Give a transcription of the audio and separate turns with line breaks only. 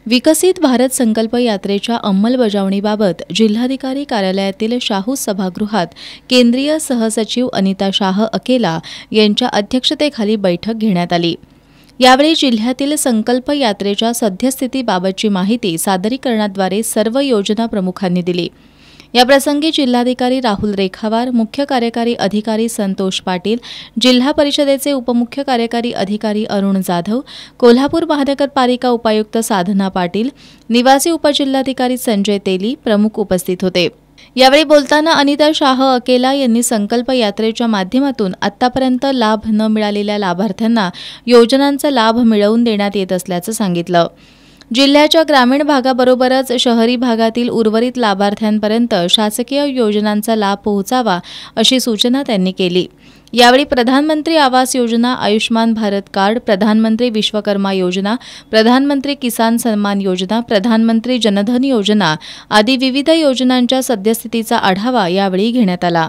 विकसित भारत संकल्प यात्रेच्या अंमलबजावणीबाबत जिल्हाधिकारी कार्यालयातील शाहू सभागृहात केंद्रीय सहसचिव अनिता शाह अकेला यांच्या अध्यक्षतेखाली बैठक घेण्यात आली। यावेळी जिल्ह्यातील संकल्प यात्रेच्या सद्यस्थितीबाबतची माहिती सादरीकरणाद्वारे सर्व योजना प्रमुखांनी दिली। याप्रसंगी जिल्हाधिकारी राहुल रेखावार, मुख्य कार्यकारी अधिकारी संतोष पाटील, जिल्हा परिषदेचे उपमुख्य कार्यकारी अधिकारी अरुण जाधव, कोल्हापूर महानगरपालिका उपायुक्त साधना पाटील, निवासी उपजिल्हाधिकारी संजय तेली प्रमुख उपस्थित होते। यावेळी बोलताना अनिता शाह अकेला यांनी संकल्प यात्रेच्या माध्यमातून आतापर्यंत लाभ न मिळालेल्या लाभार्थ्यांना योजनांचा लाभ मिळवून देण्यात येत असल्याचं सांगितलं। जिल्ह्याच्या ग्रामीण भागाबरोबरच शहरी भागातील उर्वरित लाभार्थ्यांपर्यंत शासकीय योजनांचा लाभ पोहोचावा अशी सूचना त्यांनी केली। यावेळी प्रधानमंत्री आवास योजना, आयुष्मान भारत कार्ड, प्रधानमंत्री विश्वकर्मा योजना, प्रधानमंत्री किसान सन्मान योजना, प्रधानमंत्री जनधन योजना आदी विविध योजनांच्या सद्यस्थितीचा आढावा यावेळी घेण्यात आला।